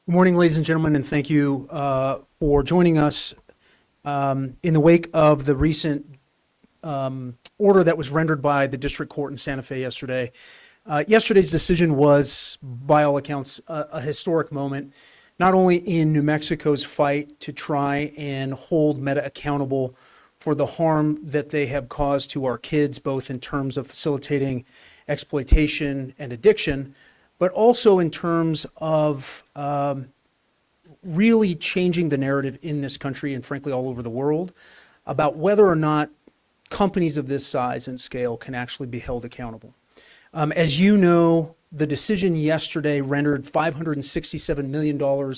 Good morning, ladies and gentlemen, and thank you for joining us in the wake of the recent order that was rendered by the district court in Santa Fe yesterday. Yesterday's decision was, by all accounts, a historic moment, not only in New Mexico's fight to try and hold Meta accountable for the harm that they have caused to our kids, both in terms of facilitating exploitation and addiction, but also in terms of really changing the narrative in this country and frankly all over the world about whether or not companies of this size and scale can actually be held accountable. As you know, the decision yesterday rendered $567 million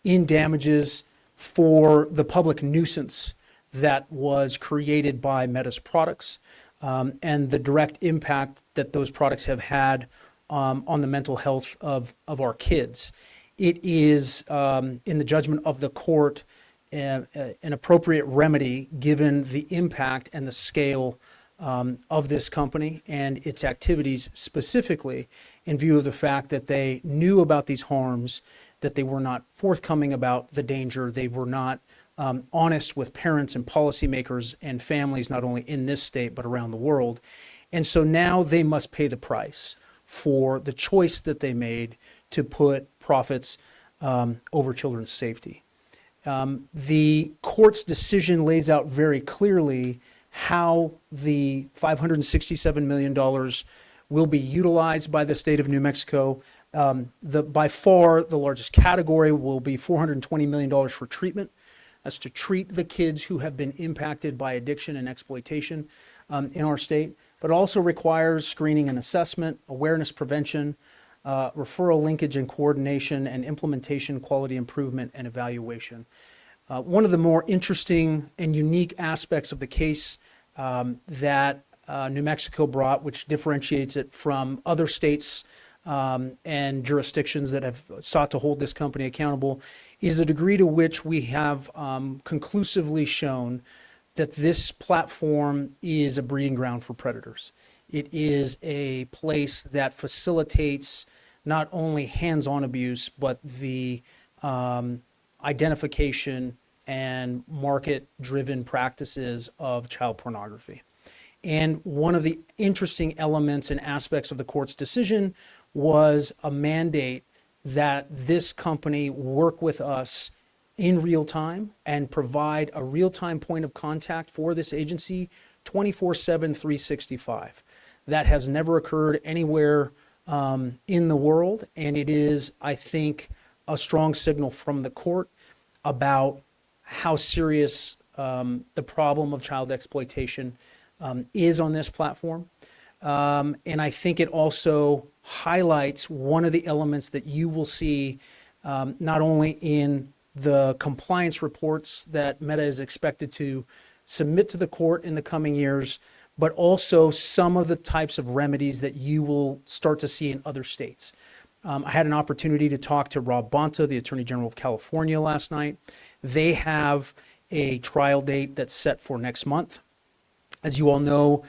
in damages for the public nuisance that was created by Meta's products and the direct impact that those products have had on the mental health of our kids. It is, in the judgment of the court, an appropriate remedy given the impact and the scale of this company and its activities, specifically in view of the fact that they knew about these harms, that they were not forthcoming about the danger, they were not honest with parents and policymakers and families, not only in this state but around the world. And so now they must pay the price for the choice that they made to put profits over children's safety. The court's decision lays out very clearly how the $567 million will be utilized by the state of New Mexico. By far, the largest category will be $420 million for treatment. That's to treat the kids who have been impacted by addiction and exploitation in our state, but also requires screening and assessment, awareness prevention, referral linkage and coordination, and implementation, quality improvement, and evaluation. One of the more interesting and unique aspects of the case that New Mexico brought, which differentiates it from other states and jurisdictions that have sought to hold this company accountable, is the degree to which we have conclusively shown that this platform is a breeding ground for predators. It is a place that facilitates not only hands-on abuse, but the identification and market-driven practices of child pornography. And one of the interesting elements and aspects of the court's decision was a mandate that this company work with us in real time and provide a real-time point of contact for this agency 24/7, 365. That has never occurred anywhere in the world, and it is, I think, a strong signal from the court about how serious the problem of child exploitation is on this platform. And I think it also highlights one of the elements that you will see not only in the compliance reports that Meta is expected to submit to the court in the coming years, but also some of the types of remedies that you will start to see in other states. I had an opportunity to talk to Rob Bonta, the Attorney General of California, last night. They have a trial date that's set for next month. As you all know,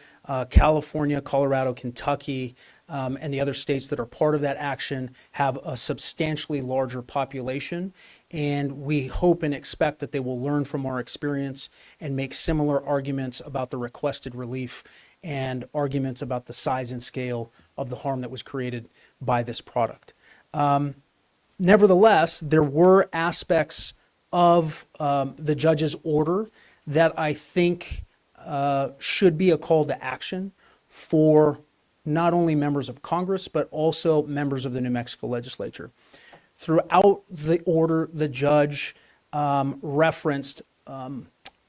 California, Colorado, Kentucky, and the other states that are part of that action have a substantially larger population, and we hope and expect that they will learn from our experience and make similar arguments about the requested relief and arguments about the size and scale of the harm that was created by this product. Nevertheless, there were aspects of the judge's order that I think should be a call to action for not only members of Congress, but also members of the New Mexico legislature. Throughout the order, the judge referenced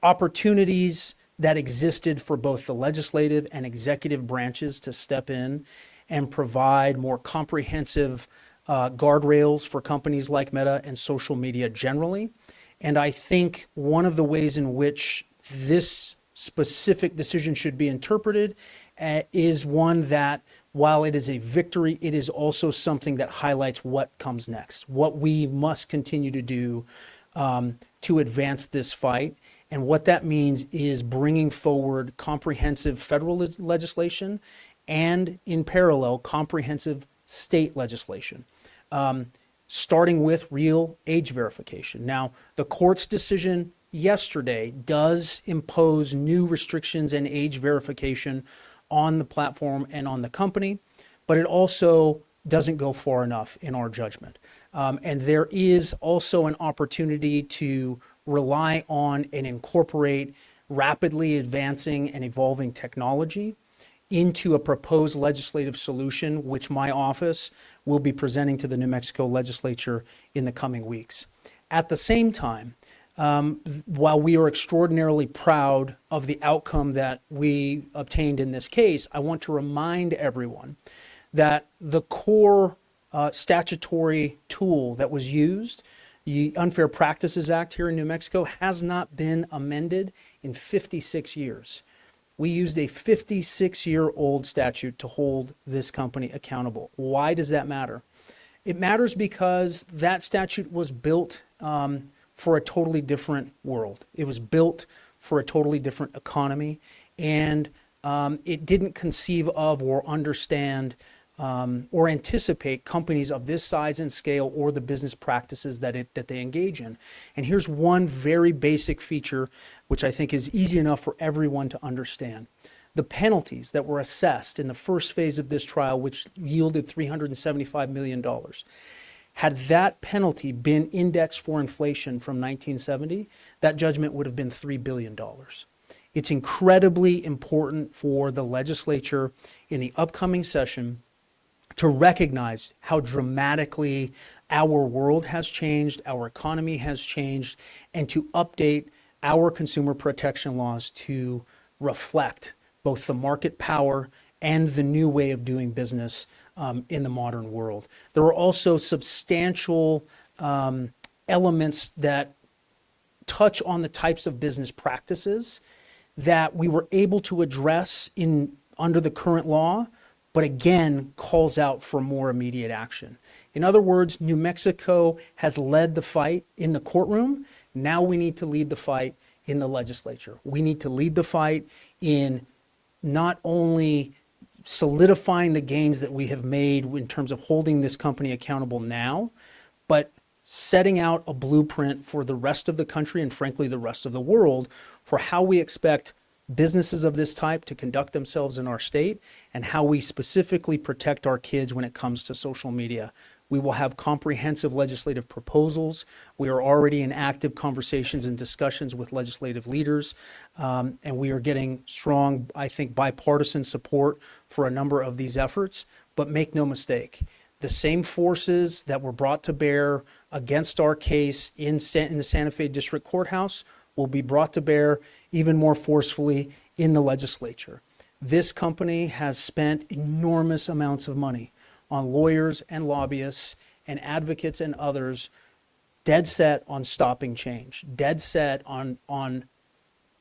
opportunities that existed for both the legislative and executive branches to step in and provide more comprehensive guardrails for companies like Meta and social media generally. And I think one of the ways in which this specific decision should be interpreted is one that, while it is a victory, it is also something that highlights what comes next, what we must continue to do to advance this fight. And what that means is bringing forward comprehensive federal legislation and, in parallel, comprehensive state legislation. starting with real age verification. Now, the court's decision yesterday does impose new restrictions and age verification on the platform and on the company, but it also doesn't go far enough in our judgment. And there is also an opportunity to rely on and incorporate rapidly advancing and evolving technology into a proposed legislative solution, which my office will be presenting to the New Mexico legislature in the coming weeks. At the same time, while we are extraordinarily proud of the outcome that we obtained in this case, I want to remind everyone that the core statutory tool that was used, the Unfair Practices Act here in New Mexico, has not been amended in 56 years. We used a 56-year-old statute to hold this company accountable. Why does that matter? It matters because that statute was built for a totally different world. It was built for a totally different economy, and it didn't conceive of or understand or anticipate companies of this size and scale or the business practices that they engage in. And here's one very basic feature which I think is easy enough for everyone to understand. The penalties that were assessed in the first phase of this trial, which yielded $375 million, had that penalty been indexed for inflation from 1970, that judgment would have been $3 billion. It's incredibly important for the legislature in the upcoming session to recognize how dramatically our world has changed, our economy has changed, and to update our consumer protection laws to reflect both the market power and the new way of doing business in the modern world. There are also substantial elements that touch on the types of business practices that we were able to address under the current law, but again calls out for more immediate action. In other words, New Mexico has led the fight in the courtroom. Now we need to lead the fight in the legislature. We need to lead the fight in not only solidifying the gains that we have made in terms of holding this company accountable now, but setting out a blueprint for the rest of the country and frankly the rest of the world for how we expect businesses of this type to conduct themselves in our state and how we specifically protect our kids when it comes to social media. We will have comprehensive legislative proposals. We are already in active conversations and discussions with legislative leaders, and we are getting strong, I think, bipartisan support for a number of these efforts. But make no mistake, the same forces that were brought to bear against our case in the Santa Fe District Courthouse will be brought to bear even more forcefully in the legislature. This company has spent enormous amounts of money on lawyers and lobbyists and advocates and others dead set on stopping change, dead set on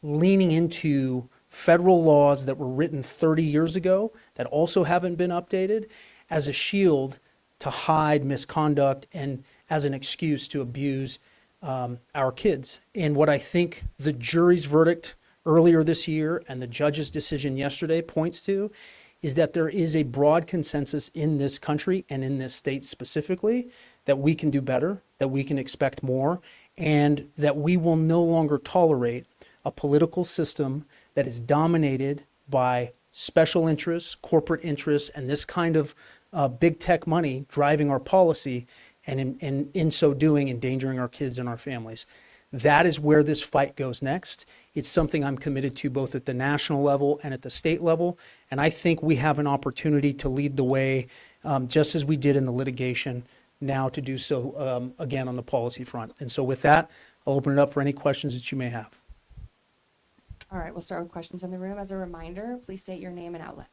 leaning into federal laws that were written 30 years ago that also haven't been updated as a shield to hide misconduct and as an excuse to abuse our kids. And what I think the jury's verdict earlier this year and the judge's decision yesterday points to is that there is a broad consensus in this country and in this state specifically that we can do better, that we can expect more, and that we will no longer tolerate a political system that is dominated by special interests, corporate interests, and this kind of big tech money driving our policy and in so doing endangering our kids and our families. That is where this fight goes next. It's something I'm committed to both at the national level and at the state level. And I think we have an opportunity to lead the way, just as we did in the litigation, now to do so again on the policy front. And so with that, I'll open it up for any questions that you may have. All right, we'll start with questions in the room. As a reminder, please state your name and outlet.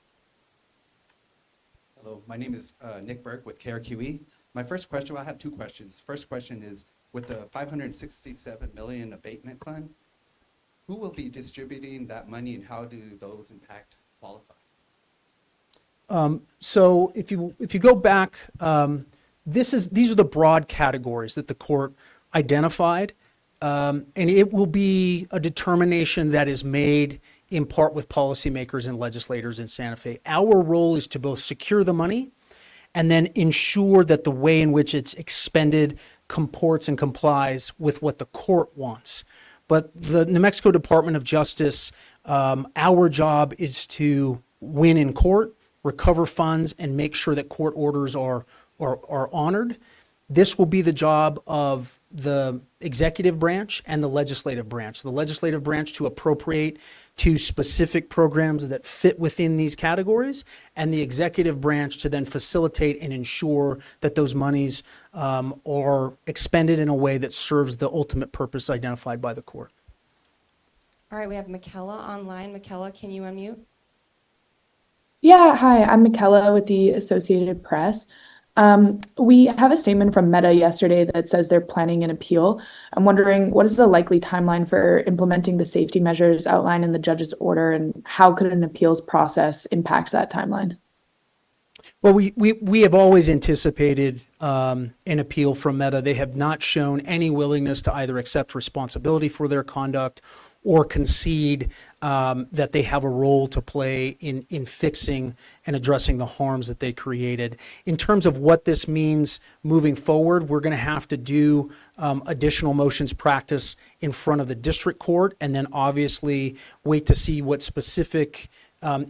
Hello, my name is Nick Burke with KRQE. My first question, well, I have two questions. First question is, with the $567 million abatement fund, who will be distributing that money and how do those impact qualify? So if you go back, these are the broad categories that the court identified, and it will be a determination that is made in part with policymakers and legislators in Santa Fe. Our role is to both secure the money and then ensure that the way in which it's expended comports and complies with what the court wants. But the New Mexico Department of Justice, our job is to win in court, recover funds, and make sure that court orders are honored. This will be the job of the executive branch and the legislative branch. The legislative branch to appropriate to specific programs that fit within these categories, and the executive branch to then facilitate and ensure that those monies are expended in a way that serves the ultimate purpose identified by the court. All right, we have Michaela online. Michaela, can you unmute? Yeah, hi, I'm Michaela with the Associated Press. We have a statement from Meta yesterday that says they're planning an appeal. I'm wondering, what is the likely timeline for implementing the safety measures outlined in the judge's order, and how could an appeals process impact that timeline? Well, we have always anticipated an appeal from Meta. They have not shown any willingness to either accept responsibility for their conduct or concede that they have a role to play in fixing and addressing the harms that they created. In terms of what this means moving forward, we're going to have to do additional motions practice in front of the district court, and then obviously wait to see what specific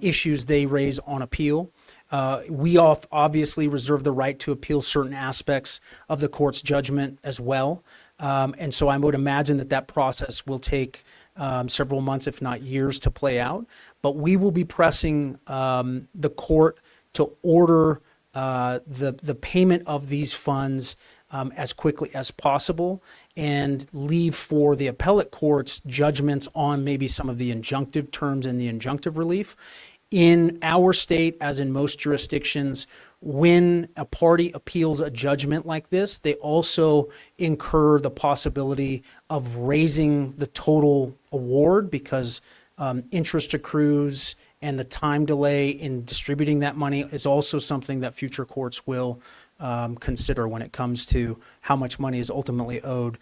issues they raise on appeal. We obviously reserve the right to appeal certain aspects of the court's judgment as well. And so I would imagine that process will take several months, if not years, to play out. But we will be pressing the court to order the payment of these funds as quickly as possible, and leave for the appellate court's judgments on maybe some of the injunctive terms and the injunctive relief. In our state, as in most jurisdictions, when a party appeals a judgment like this, they also incur the possibility of raising the total award, because interest accrues, and the time delay in distributing that money is also something that future courts will consider when it comes to how much money is ultimately owed.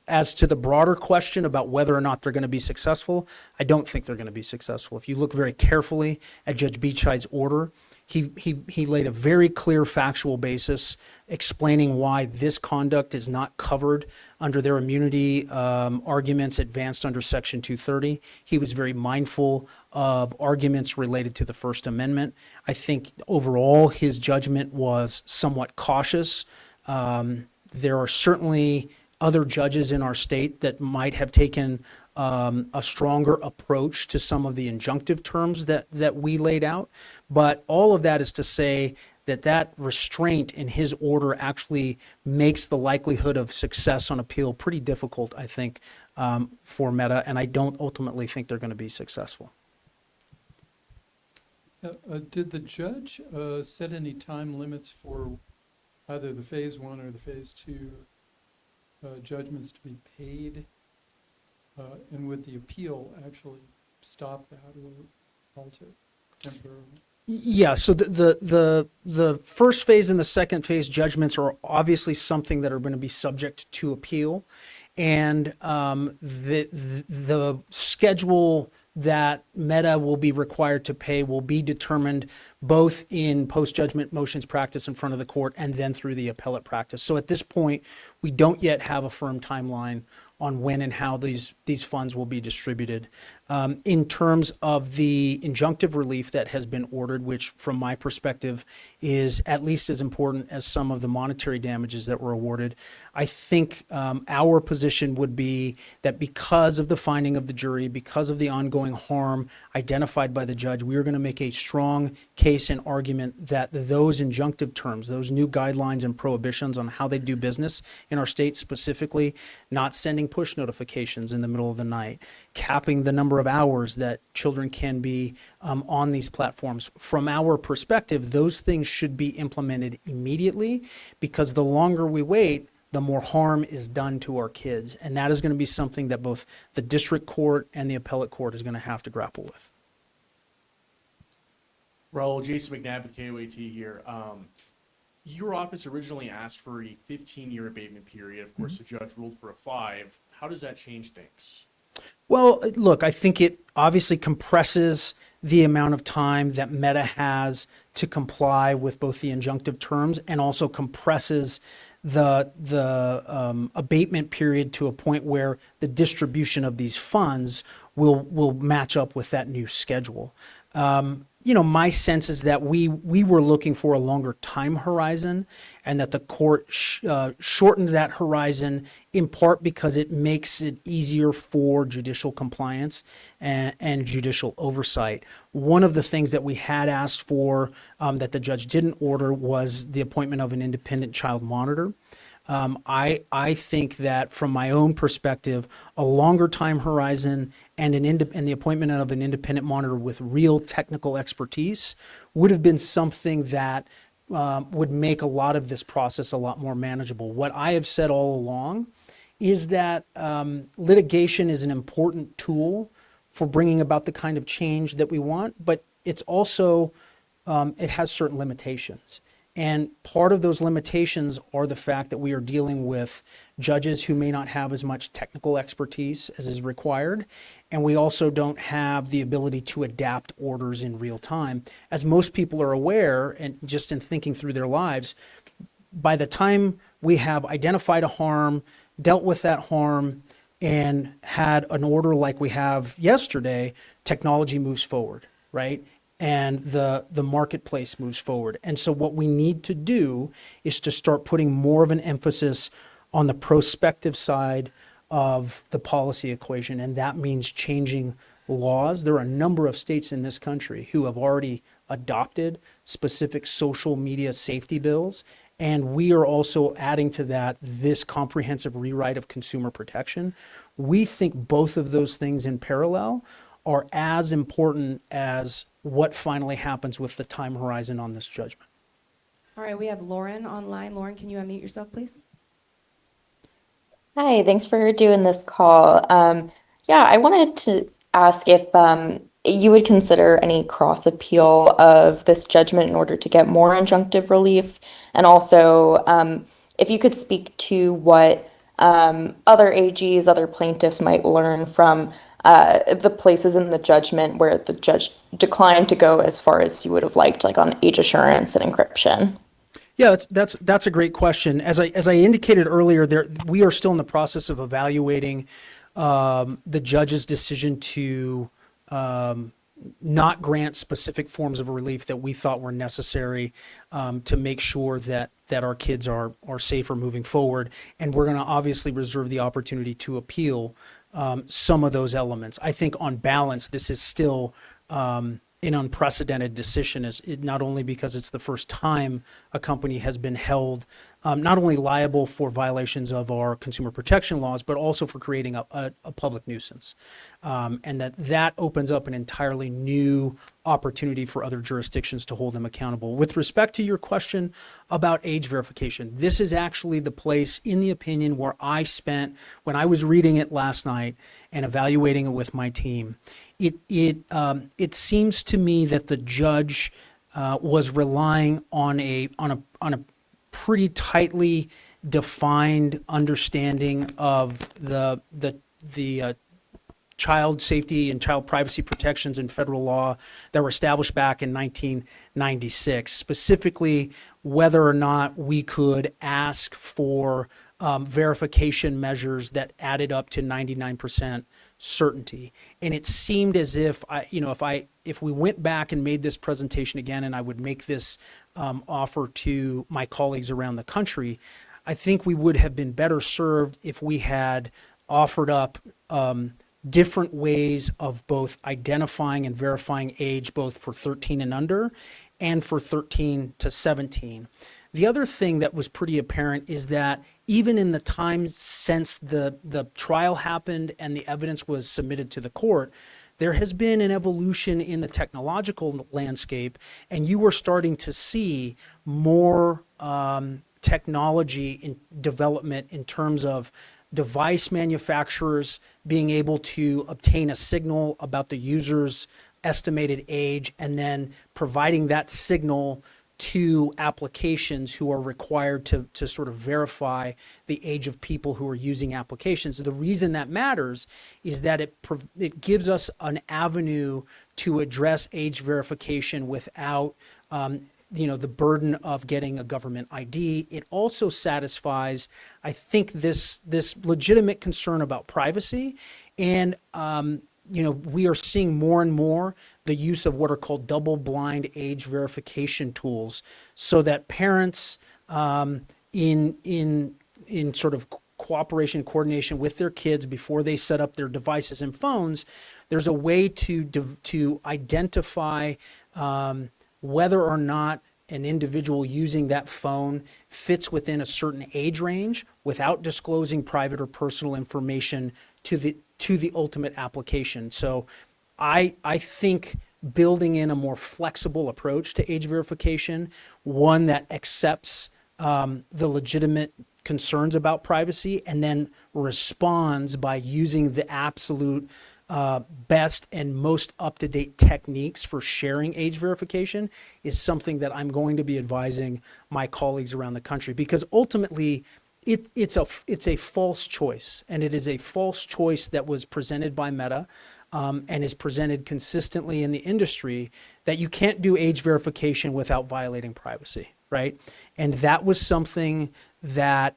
As to the broader question about whether or not they're going to be successful, I don't think they're going to be successful. If you look very carefully at Judge Beachhide's order, he laid a very clear factual basis explaining why this conduct is not covered under their immunity arguments advanced under Section 230. He was very mindful of arguments related to the First Amendment. I think overall his judgment was somewhat cautious. There are certainly other judges in our state that might have taken a stronger approach to some of the injunctive terms that we laid out. But all of that is to say that restraint in his order actually makes the likelihood of success on appeal pretty difficult, I think, for Meta, and I don't ultimately think they're going to be successful. Did the judge set any time limits for either the Phase 1 or the Phase 2 judgments to be paid? And would the appeal actually stop that or halt it temporarily? Yeah, so the first phase and the second phase judgments are obviously something that are going to be subject to appeal, and the schedule that Meta will be required to pay will be determined both in post-judgment motions practice in front of the court and then through the appellate practice. So at this point, we don't yet have a firm timeline on when and how these funds will be distributed. In terms of the injunctive relief that has been ordered, which from my perspective is at least as important as some of the monetary damages that were awarded, I think our position would be that because of the finding of the jury, because of the ongoing harm identified by the judge, we are going to make a strong case and argument that those injunctive terms, those new guidelines and prohibitions on how they do business in our state, specifically not sending push notifications in the middle of the night, capping the number of hours that children can be on these platforms. From our perspective, those things should be implemented immediately, because the longer we wait, the more harm is done to our kids. And that is going to be something that both the district court and the appellate court is going to have to grapple with. Raul, Jason McNabb with KOAT here. Your office originally asked for a 15-year abatement period. Of course, the judge ruled for a 5. How does that change things? Well, look, I think it obviously compresses the amount of time that Meta has to comply with both the injunctive terms and also compresses the abatement period to a point where the distribution of these funds will match up with that new schedule. My sense is that we were looking for a longer time horizon, and that the court shortened that horizon in part because it makes it easier for judicial compliance and judicial oversight. One of the things that we had asked for that the judge didn't order was the appointment of an independent child monitor. I think that from my own perspective, a longer time horizon and the appointment of an independent monitor with real technical expertise would have been something that would make a lot of this process a lot more manageable. What I have said all along is that litigation is an important tool for bringing about the kind of change that we want, but it's also, it has certain limitations. And part of those limitations are the fact that we are dealing with judges who may not have as much technical expertise as is required. And we also don't have the ability to adapt orders in real time. As most people are aware, and just in thinking through their lives, by the time we have identified a harm, dealt with that harm, and had an order like we have yesterday, technology moves forward, right? And the marketplace moves forward. And so what we need to do is to start putting more of an emphasis on the prospective side of the policy equation, and that means changing laws. There are a number of states in this country who have already adopted specific social media safety bills, and we are also adding to that this comprehensive rewrite of consumer protection. We think both of those things in parallel are as important as what finally happens with the time horizon on this judgment. All right, we have Lauren online. Lauren, can you unmute yourself, please? Hi, thanks for doing this call. I wanted to ask if you would consider any cross appeal of this judgment in order to get more injunctive relief, and also if you could speak to what other AGs, other plaintiffs might learn from the places in the judgment where the judge declined to go as far as you would have liked, like on age assurance and encryption. Yeah, that's a great question. As I indicated earlier, we are still in the process of evaluating the judge's decision to not grant specific forms of relief that we thought were necessary to make sure that our kids are safer moving forward. And we're going to obviously reserve the opportunity to appeal some of those elements. I think on balance, this is still an unprecedented decision, not only because it's the first time a company has been held not only liable for violations of our consumer protection laws, but also for creating a public nuisance. And that opens up an entirely new opportunity for other jurisdictions to hold them accountable. With respect to your question about age verification, this is actually the place in the opinion where I spent, when I was reading it last night and evaluating it with my team, it seems to me that the judge was relying on a pretty tightly defined understanding of the child safety and child privacy protections in federal law that were established back in 1996, specifically whether or not we could ask for verification measures that added up to 99% certainty. And it seemed as if if we went back and made this presentation again, and I would make this offer to my colleagues around the country, I think we would have been better served if we had offered up different ways of both identifying and verifying age, both for 13 and under and for 13 to 17. The other thing that was pretty apparent is that even in the time since the trial happened and the evidence was submitted to the court, there has been an evolution in the technological landscape, and you are starting to see more technology in development in terms of device manufacturers being able to obtain a signal about the user's estimated age and then providing that signal to applications who are required to sort of verify the age of people who are using applications. The reason that matters is that it gives us an avenue to address age verification without the burden of getting a government ID. It also satisfies, I think, this legitimate concern about privacy. And we are seeing more and more the use of what are called double-blind age verification tools, so that parents, in sort of cooperation and coordination with their kids before they set up their devices and phones, there's a way to identify whether or not an individual using that phone fits within a certain age range without disclosing private or personal information to the ultimate application. So I think building in a more flexible approach to age verification, one that accepts the legitimate concerns about privacy and then responds by using the absolute best and most up-to-date techniques for sharing age verification, is something that I'm going to be advising my colleagues around the country, because ultimately it's a false choice, and it is a false choice that was presented by Meta and is presented consistently in the industry, that you can't do age verification without violating privacy, right? And that was something that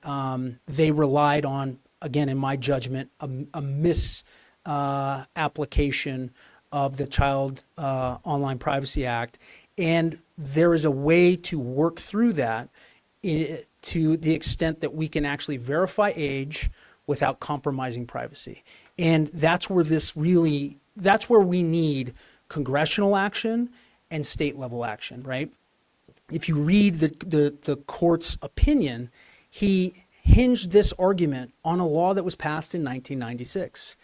they relied on, again, in my judgment, a application of the Child Online Privacy Act. And there is a way to work through that to the extent that we can actually verify age without compromising privacy. And that's where we need congressional action and state level action, right? If you read the court's opinion, he hinged this argument on a law that was passed in 1996.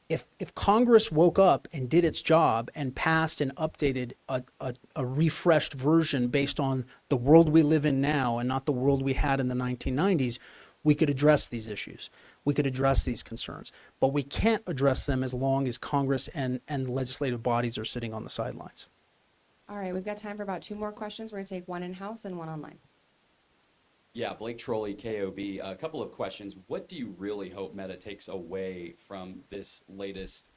If Congress woke up and did its job and passed and updated a refreshed version based on the world we live in now and not the world we had in the 1990s, we could address these issues. We could address these concerns. But we can't address them as long as Congress and legislative bodies are sitting on the sidelines. All right, we've got time for about 2 more questions. We're going to take one in-house and one online. Yeah, Blake Trolley, KOB. A couple of questions. What do you really hope Meta takes away from this latest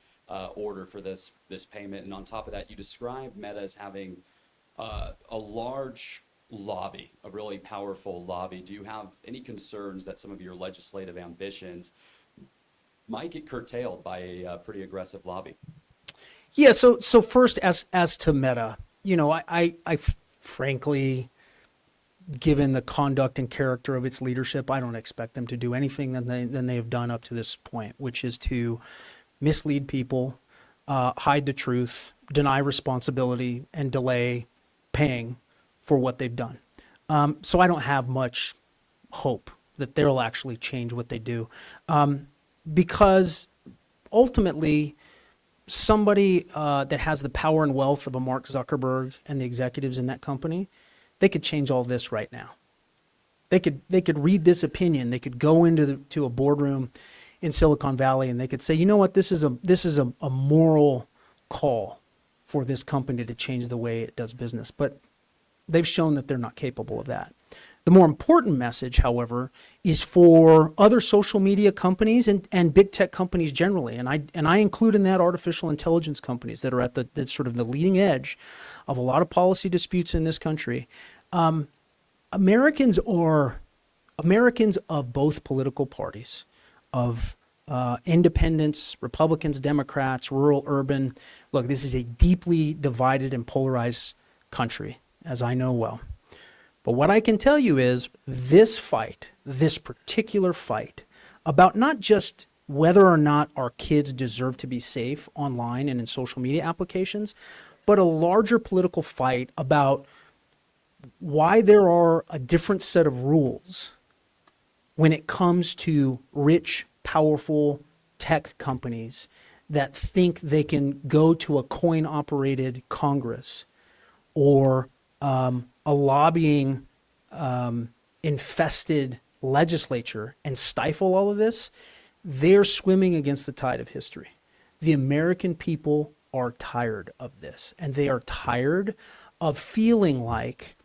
order for this payment? And on top of that, you described Meta as having a large lobby, a really powerful lobby. Do you have any concerns that some of your legislative ambitions might get curtailed by a pretty aggressive lobby? Yeah, so first, as to Meta, I frankly, given the conduct and character of its leadership, I don't expect them to do anything than they have done up to this point, which is to mislead people, hide the truth, deny responsibility, and delay paying for what they've done. So I don't have much hope that they'll actually change what they do, because ultimately, somebody that has the power and wealth of a Mark Zuckerberg and the executives in that company, they could change all this right now. They could read this opinion. They could go into a boardroom in Silicon Valley and they could say, you know what, this is a moral call for this company to change the way it does business. But they've shown that they're not capable of that. The more important message, however, is for other social media companies and big tech companies generally, and I include in that artificial intelligence companies that are at the sort of the leading edge of a lot of policy disputes in this country. Americans of both political parties, of independents, Republicans, Democrats, rural, urban. Look, this is a deeply divided and polarized country, as I know well. But what I can tell you is this fight, this particular fight, about not just whether or not our kids deserve to be safe online and in social media applications, but a larger political fight about why there are a different set of rules when it comes to rich, powerful tech companies that think they can go to a coin-operated Congress or a lobbying infested legislature and stifle all of this. They're swimming against the tide of history. The American people are tired of this, and they are tired of feeling like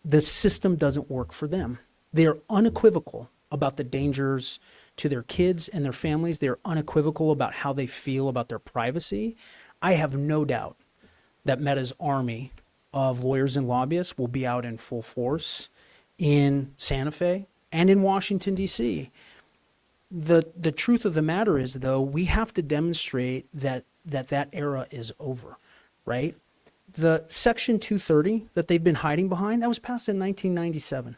the system doesn't work for them. They are unequivocal about the dangers to their kids and their families. They are unequivocal about how they feel about their privacy. I have no doubt that Meta's army of lawyers and lobbyists will be out in full force in Santa Fe and in Washington, D.C. The truth of the matter is, though, we have to demonstrate that era is over, right? The Section 230 that they've been hiding behind, that was passed in 1997.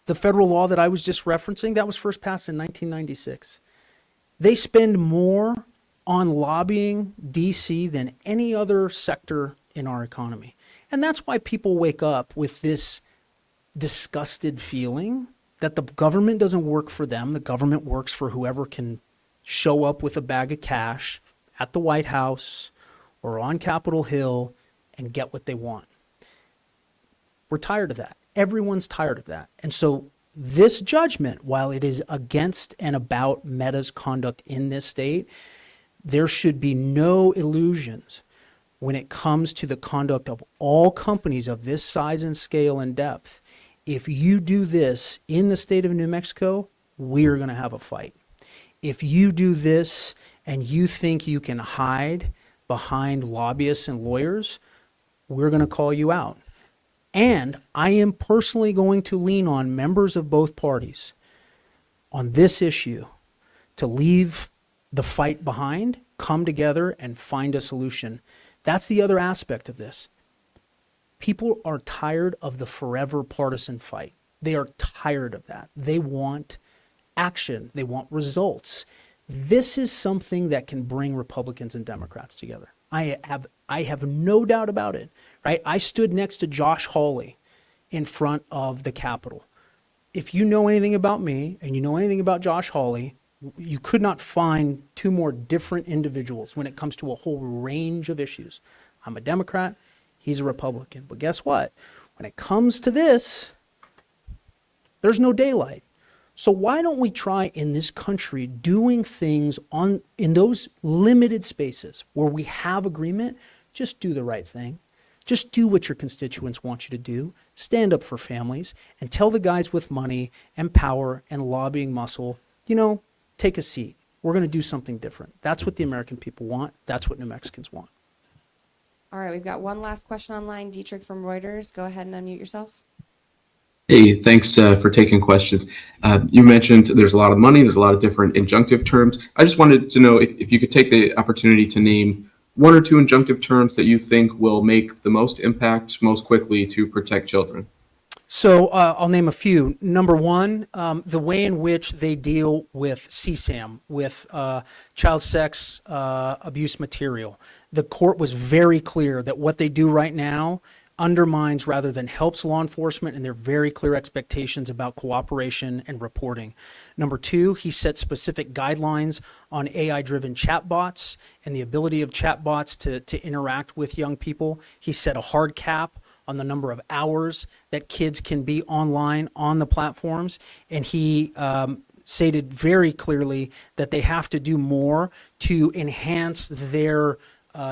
The federal law that I was just referencing, that was first passed in 1996. They spend more on lobbying DC than any other sector in our economy. And that's why people wake up with this disgusted feeling that the government doesn't work for them. The government works for whoever can show up with a bag of cash at the White House or on Capitol Hill and get what they want. We're tired of that. Everyone's tired of that. And so this judgment, while it is against and about Meta's conduct in this state, there should be no illusions when it comes to the conduct of all companies of this size and scale and depth. If you do this in the state of New Mexico, we're going to have a fight. If you do this and you think you can hide behind lobbyists and lawyers, we're going to call you out. And I am personally going to lean on members of both parties on this issue to leave the fight behind, come together, and find a solution. That's the other aspect of this. People are tired of the forever partisan fight. They are tired of that. They want action. They want results. This is something that can bring Republicans and Democrats together. I have no doubt about it, right? I stood next to Josh Hawley in front of the Capitol. If you know anything about me and you know anything about Josh Hawley, you could not find two more different individuals when it comes to a whole range of issues. I'm a Democrat, he's a Republican. But guess what? When it comes to this, there's no daylight. So why don't we try in this country doing things in those limited spaces where we have agreement, just do the right thing. Just do what your constituents want you to do. Stand up for families and tell the guys with money and power and lobbying muscle, take a seat. We're going to do something different. That's what the American people want. That's what New Mexicans want. All right, we've got one last question online. Dietrich from Reuters, go ahead and unmute yourself. Hey, thanks for taking questions. You mentioned there's a lot of money, there's a lot of different injunctive terms. I just wanted to know if you could take the opportunity to name one or two injunctive terms that you think will make the most impact most quickly to protect children. So I'll name a few. Number one, the way in which they deal with CSAM, with child sex abuse material. The court was very clear that what they do right now undermines rather than helps law enforcement and their very clear expectations about cooperation and reporting. Number two, he set specific guidelines on AI-driven chatbots and the ability of chatbots to interact with young people. He set a hard cap on the number of hours that kids can be online on the platforms. And he stated very clearly that they have to do more to enhance their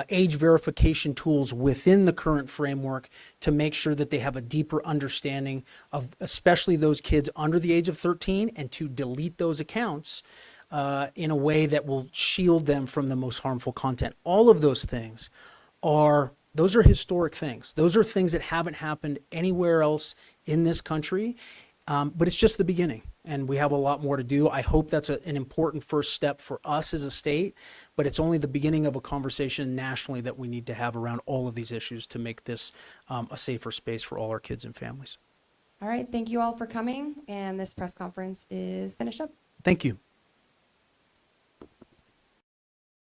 age verification tools within the current framework to make sure that they have a deeper understanding of especially those kids under the age of 13 and to delete those accounts in a way that will shield them from the most harmful content. All of those things those are historic things. Those are things that haven't happened anywhere else in this country, but it's just the beginning, and we have a lot more to do. I hope that's an important first step for us as a state, but it's only the beginning of a conversation nationally that we need to have around all of these issues to make this a safer space for all our kids and families. All right, thank you all for coming, and this press conference is finished up. Thank you.